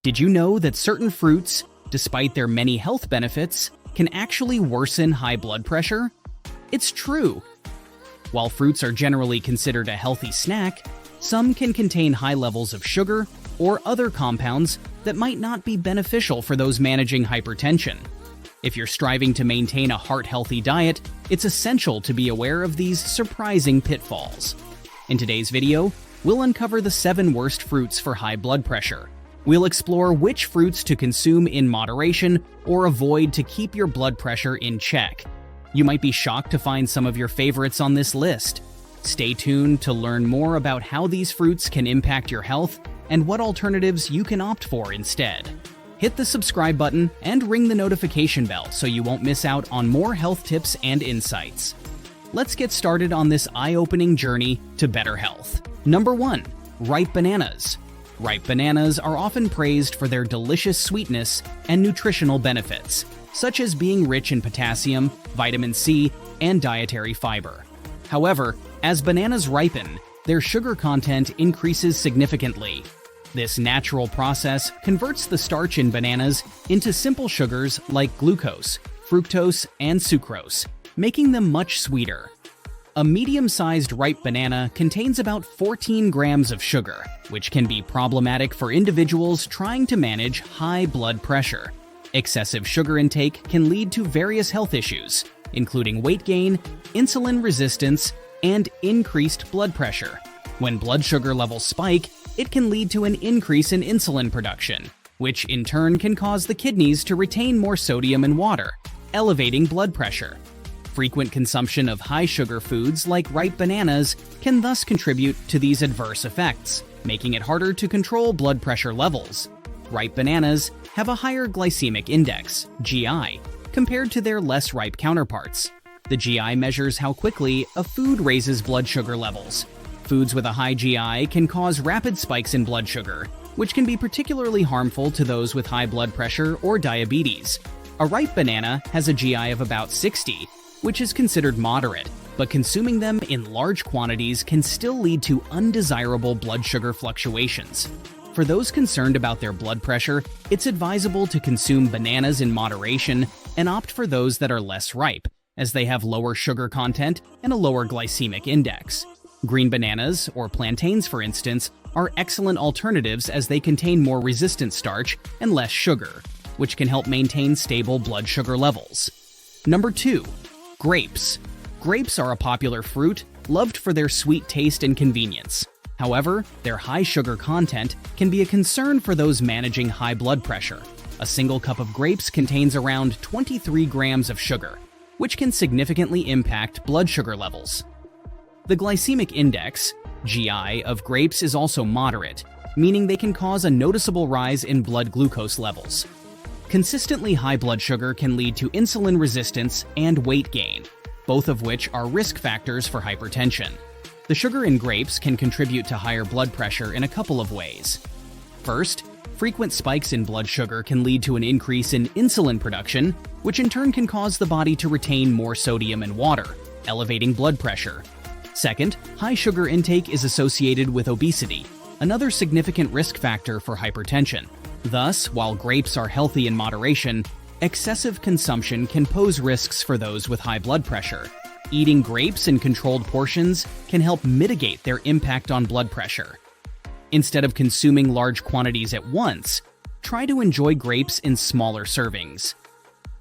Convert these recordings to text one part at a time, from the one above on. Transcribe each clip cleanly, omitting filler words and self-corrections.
Did you know that certain fruits, despite their many health benefits, can actually worsen high blood pressure? It's true. While fruits are generally considered a healthy snack, some can contain high levels of sugar or other compounds that might not be beneficial for those managing hypertension. If you're striving to maintain a heart-healthy diet, it's essential to be aware of these surprising pitfalls. In today's video, we'll uncover the 7 worst fruits for high blood pressure. We'll explore which fruits to consume in moderation or avoid to keep your blood pressure in check. You might be shocked to find some of your favorites on this list. Stay tuned to learn more about how these fruits can impact your health and what alternatives you can opt for instead. Hit the subscribe button and ring the notification bell so you won't miss out on more health tips and insights. Let's get started on this eye-opening journey to better health. Number 1. Ripe bananas. Ripe bananas are often praised for their delicious sweetness and nutritional benefits, such as being rich in potassium, vitamin C, and dietary fiber. However, as bananas ripen, their sugar content increases significantly. This natural process converts the starch in bananas into simple sugars like glucose, fructose, and sucrose, making them much sweeter. A medium-sized ripe banana contains about 14 grams of sugar, which can be problematic for individuals trying to manage high blood pressure. Excessive sugar intake can lead to various health issues, including weight gain, insulin resistance, and increased blood pressure. When blood sugar levels spike, it can lead to an increase in insulin production, which in turn can cause the kidneys to retain more sodium and water, elevating blood pressure. Frequent consumption of high-sugar foods like ripe bananas can thus contribute to these adverse effects, making it harder to control blood pressure levels. Ripe bananas have a higher glycemic index, GI, compared to their less ripe counterparts. The GI measures how quickly a food raises blood sugar levels. Foods with a high GI can cause rapid spikes in blood sugar, which can be particularly harmful to those with high blood pressure or diabetes. A ripe banana has a GI of about 60, which is considered moderate, but consuming them in large quantities can still lead to undesirable blood sugar fluctuations. For those concerned about their blood pressure, it's advisable to consume bananas in moderation and opt for those that are less ripe, as they have lower sugar content and a lower glycemic index. Green bananas, or plantains for instance, are excellent alternatives as they contain more resistant starch and less sugar, which can help maintain stable blood sugar levels. Number 2. Grapes. Grapes are a popular fruit, loved for their sweet taste and convenience. However, their high sugar content can be a concern for those managing high blood pressure. A single cup of grapes contains around 23 grams of sugar, which can significantly impact blood sugar levels. The glycemic index, GI, of grapes is also moderate, meaning they can cause a noticeable rise in blood glucose levels. Consistently high blood sugar can lead to insulin resistance and weight gain, both of which are risk factors for hypertension. The sugar in grapes can contribute to higher blood pressure in a couple of ways. First, frequent spikes in blood sugar can lead to an increase in insulin production, which in turn can cause the body to retain more sodium and water, elevating blood pressure. Second, high sugar intake is associated with obesity, another significant risk factor for hypertension. Thus, while grapes are healthy in moderation, excessive consumption can pose risks for those with high blood pressure. Eating grapes in controlled portions can help mitigate their impact on blood pressure. Instead of consuming large quantities at once, try to enjoy grapes in smaller servings.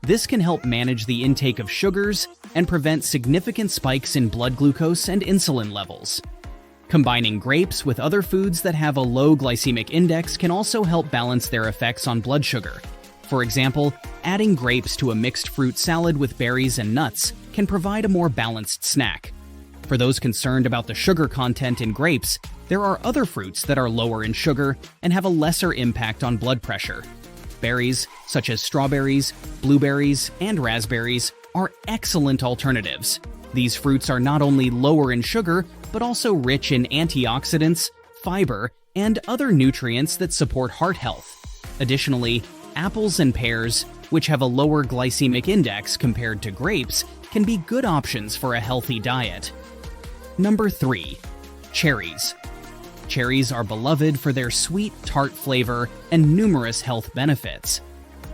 This can help manage the intake of sugars and prevent significant spikes in blood glucose and insulin levels. Combining grapes with other foods that have a low glycemic index can also help balance their effects on blood sugar. For example, adding grapes to a mixed fruit salad with berries and nuts can provide a more balanced snack. For those concerned about the sugar content in grapes, there are other fruits that are lower in sugar and have a lesser impact on blood pressure. Berries, such as strawberries, blueberries, and raspberries, are excellent alternatives. These fruits are not only lower in sugar, but also rich in antioxidants, fiber, and other nutrients that support heart health. Additionally, apples and pears, which have a lower glycemic index compared to grapes, can be good options for a healthy diet. Number 3. Cherries. Cherries are beloved for their sweet, tart flavor and numerous health benefits.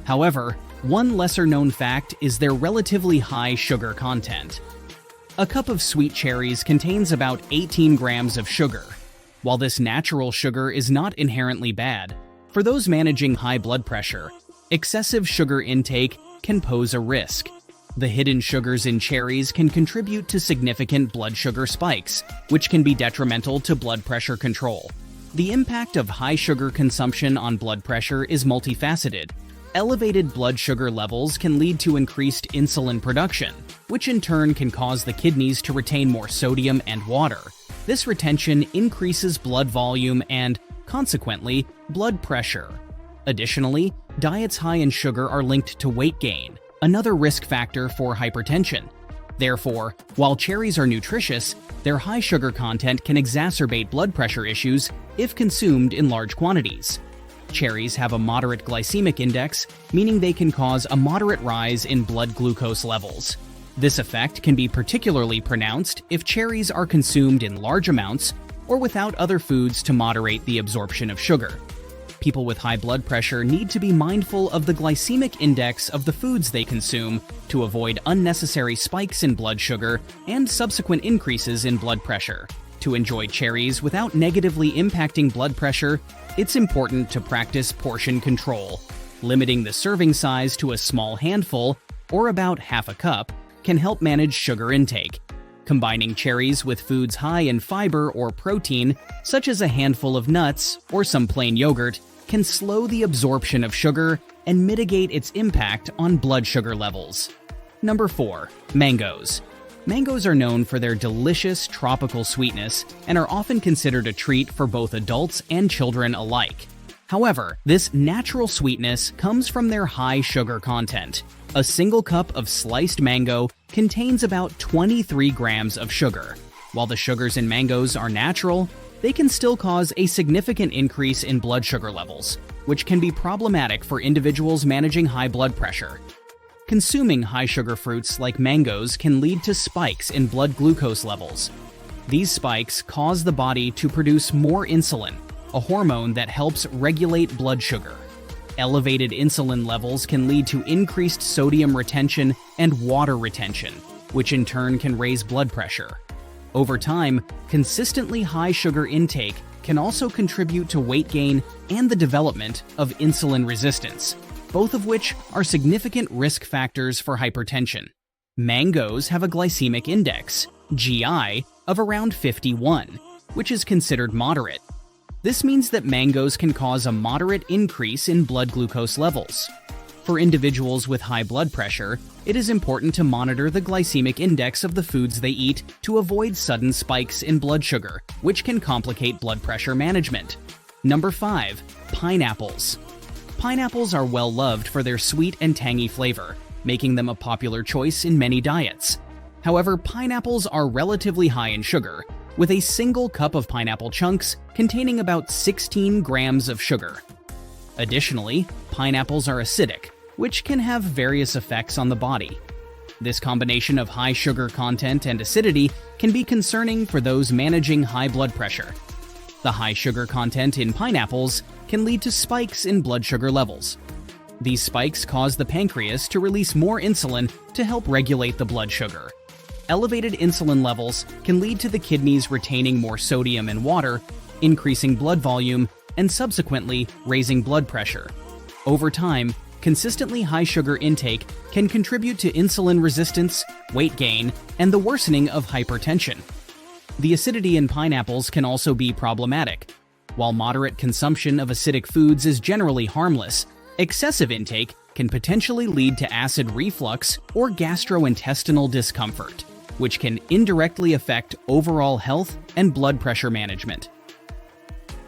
However, one lesser-known fact is their relatively high sugar content. A cup of sweet cherries contains about 18 grams of sugar. While this natural sugar is not inherently bad, for those managing high blood pressure, excessive sugar intake can pose a risk. The hidden sugars in cherries can contribute to significant blood sugar spikes, which can be detrimental to blood pressure control. The impact of high sugar consumption on blood pressure is multifaceted. Elevated blood sugar levels can lead to increased insulin production, which in turn can cause the kidneys to retain more sodium and water. This retention increases blood volume and, consequently, blood pressure. Additionally, diets high in sugar are linked to weight gain, another risk factor for hypertension. Therefore, while cherries are nutritious, their high sugar content can exacerbate blood pressure issues if consumed in large quantities. Cherries have a moderate glycemic index, meaning they can cause a moderate rise in blood glucose levels. This effect can be particularly pronounced if cherries are consumed in large amounts or without other foods to moderate the absorption of sugar. People with high blood pressure need to be mindful of the glycemic index of the foods they consume to avoid unnecessary spikes in blood sugar and subsequent increases in blood pressure. To enjoy cherries without negatively impacting blood pressure, it's important to practice portion control. Limiting the serving size to a small handful, or about half a cup, can help manage sugar intake. Combining cherries with foods high in fiber or protein, such as a handful of nuts or some plain yogurt, can slow the absorption of sugar and mitigate its impact on blood sugar levels. Number 4. Mangoes. Mangoes are known for their delicious tropical sweetness and are often considered a treat for both adults and children alike. However, this natural sweetness comes from their high sugar content. A single cup of sliced mango contains about 23 grams of sugar. While the sugars in mangoes are natural, they can still cause a significant increase in blood sugar levels, which can be problematic for individuals managing high blood pressure. Consuming high-sugar fruits like mangoes can lead to spikes in blood glucose levels. These spikes cause the body to produce more insulin, a hormone that helps regulate blood sugar. Elevated insulin levels can lead to increased sodium retention and water retention, which in turn can raise blood pressure. Over time, consistently high sugar intake can also contribute to weight gain and the development of insulin resistance, both of which are significant risk factors for hypertension. Mangoes have a glycemic index, GI, of around 51, which is considered moderate. This means that mangoes can cause a moderate increase in blood glucose levels. For individuals with high blood pressure, it is important to monitor the glycemic index of the foods they eat to avoid sudden spikes in blood sugar, which can complicate blood pressure management. Number 5. Pineapples. Pineapples are well loved for their sweet and tangy flavor, making them a popular choice in many diets. However, pineapples are relatively high in sugar, with a single cup of pineapple chunks containing about 16 grams of sugar. Additionally, pineapples are acidic, which can have various effects on the body. This combination of high sugar content and acidity can be concerning for those managing high blood pressure. The high sugar content in pineapples can lead to spikes in blood sugar levels. These spikes cause the pancreas to release more insulin to help regulate the blood sugar. Elevated insulin levels can lead to the kidneys retaining more sodium and water, increasing blood volume, and subsequently raising blood pressure. Over time, consistently high sugar intake can contribute to insulin resistance, weight gain, and the worsening of hypertension. The acidity in pineapples can also be problematic. While moderate consumption of acidic foods is generally harmless, excessive intake can potentially lead to acid reflux or gastrointestinal discomfort, which can indirectly affect overall health and blood pressure management.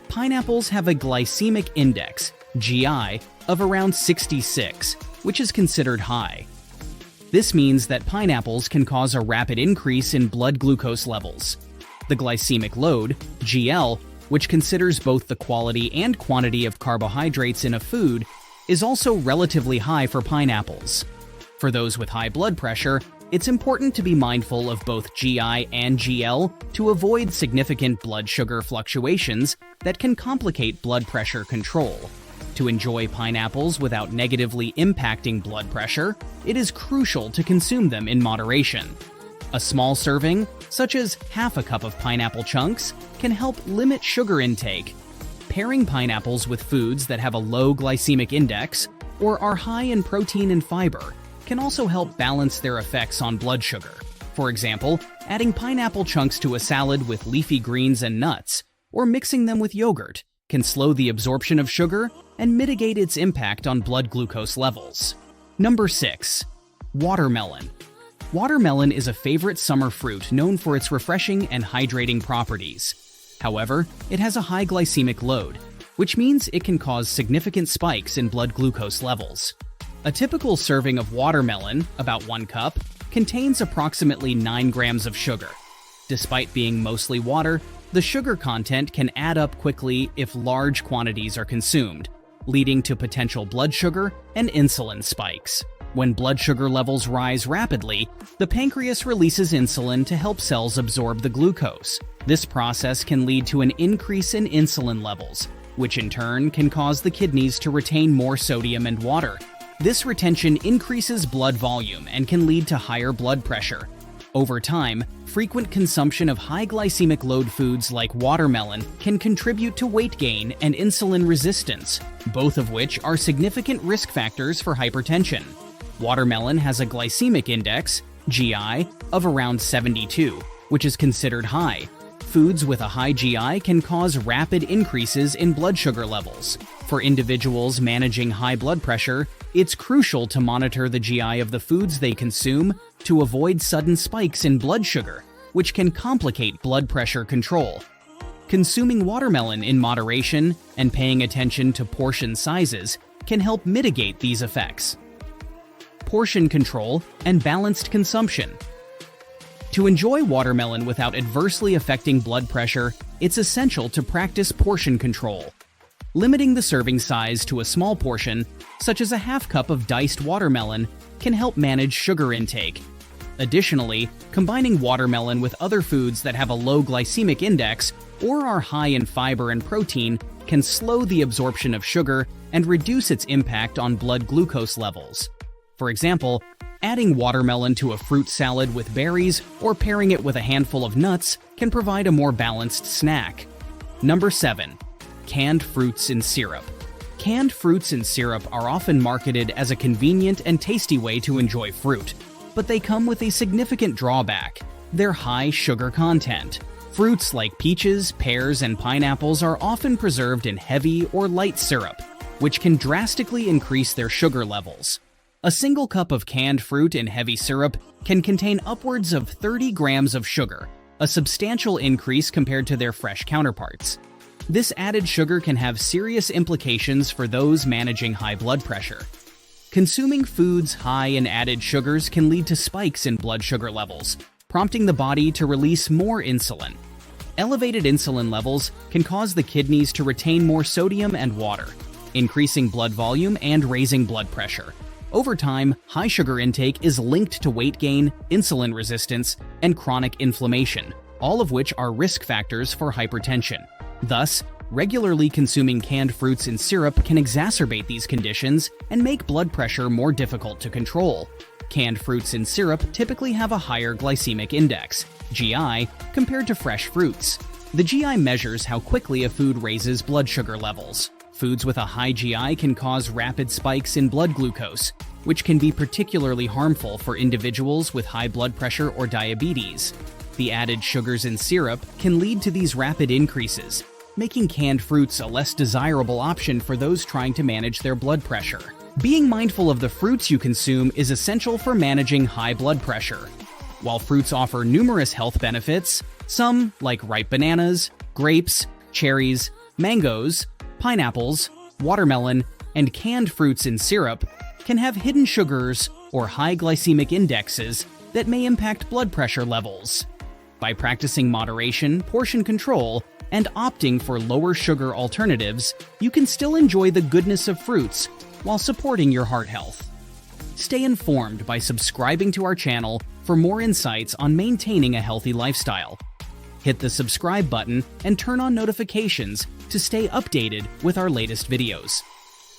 Pineapples have a glycemic index, GI, of around 66, which is considered high. This means that pineapples can cause a rapid increase in blood glucose levels. The glycemic load, GL, which considers both the quality and quantity of carbohydrates in a food, is also relatively high for pineapples. For those with high blood pressure, It's important to be mindful of both GI and GL to avoid significant blood sugar fluctuations that can complicate blood pressure control. To enjoy pineapples without negatively impacting blood pressure, it is crucial to consume them in moderation. A small serving, such as half a cup of pineapple chunks, can help limit sugar intake. Pairing pineapples with foods that have a low glycemic index or are high in protein and fiber can also help balance their effects on blood sugar. For example, adding pineapple chunks to a salad with leafy greens and nuts, or mixing them with yogurt, can slow the absorption of sugar and mitigate its impact on blood glucose levels. Number 6. Watermelon. Watermelon is a favorite summer fruit known for its refreshing and hydrating properties. However, it has a high glycemic load, which means it can cause significant spikes in blood glucose levels. A typical serving of watermelon, about 1 cup, contains approximately 9 grams of sugar. Despite being mostly water, the sugar content can add up quickly if large quantities are consumed, leading to potential blood sugar and insulin spikes. When blood sugar levels rise rapidly, the pancreas releases insulin to help cells absorb the glucose. This process can lead to an increase in insulin levels, which in turn can cause the kidneys to retain more sodium and water. This retention increases blood volume and can lead to higher blood pressure. Over time, frequent consumption of high glycemic load foods like watermelon can contribute to weight gain and insulin resistance, both of which are significant risk factors for hypertension. Watermelon has a glycemic index, GI, of around 72, which is considered high. Foods with a high GI can cause rapid increases in blood sugar levels. For individuals managing high blood pressure, it's crucial to monitor the GI of the foods they consume to avoid sudden spikes in blood sugar, which can complicate blood pressure control. Consuming watermelon in moderation and paying attention to portion sizes can help mitigate these effects. Portion control and balanced consumption. To enjoy watermelon without adversely affecting blood pressure, it's essential to practice portion control. Limiting the serving size to a small portion, such as a half cup of diced watermelon, can help manage sugar intake. Additionally, combining watermelon with other foods that have a low glycemic index or are high in fiber and protein can slow the absorption of sugar and reduce its impact on blood glucose levels. For example, adding watermelon to a fruit salad with berries or pairing it with a handful of nuts can provide a more balanced snack. Number 7. Canned fruits in syrup. Canned fruits in syrup are often marketed as a convenient and tasty way to enjoy fruit, but they come with a significant drawback: their high sugar content. Fruits like peaches, pears, and pineapples are often preserved in heavy or light syrup, which can drastically increase their sugar levels. A single cup of canned fruit in heavy syrup can contain upwards of 30 grams of sugar, a substantial increase compared to their fresh counterparts. This added sugar can have serious implications for those managing high blood pressure. Consuming foods high in added sugars can lead to spikes in blood sugar levels, prompting the body to release more insulin. Elevated insulin levels can cause the kidneys to retain more sodium and water, increasing blood volume and raising blood pressure. Over time, high sugar intake is linked to weight gain, insulin resistance, and chronic inflammation, all of which are risk factors for hypertension. Thus, regularly consuming canned fruits in syrup can exacerbate these conditions and make blood pressure more difficult to control. Canned fruits in syrup typically have a higher glycemic index, GI, compared to fresh fruits. The GI measures how quickly a food raises blood sugar levels. Foods with a high GI can cause rapid spikes in blood glucose, which can be particularly harmful for individuals with high blood pressure or diabetes. The added sugars in syrup can lead to these rapid increases, making canned fruits a less desirable option for those trying to manage their blood pressure. Being mindful of the fruits you consume is essential for managing high blood pressure. While fruits offer numerous health benefits, some, like ripe bananas, grapes, cherries, mangoes, pineapples, watermelon, and canned fruits in syrup, can have hidden sugars or high glycemic indexes that may impact blood pressure levels. By practicing moderation, portion control, and opting for lower sugar alternatives, you can still enjoy the goodness of fruits while supporting your heart health. Stay informed by subscribing to our channel for more insights on maintaining a healthy lifestyle. Hit the subscribe button and turn on notifications to stay updated with our latest videos.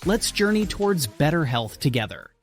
Let's journey towards better health together.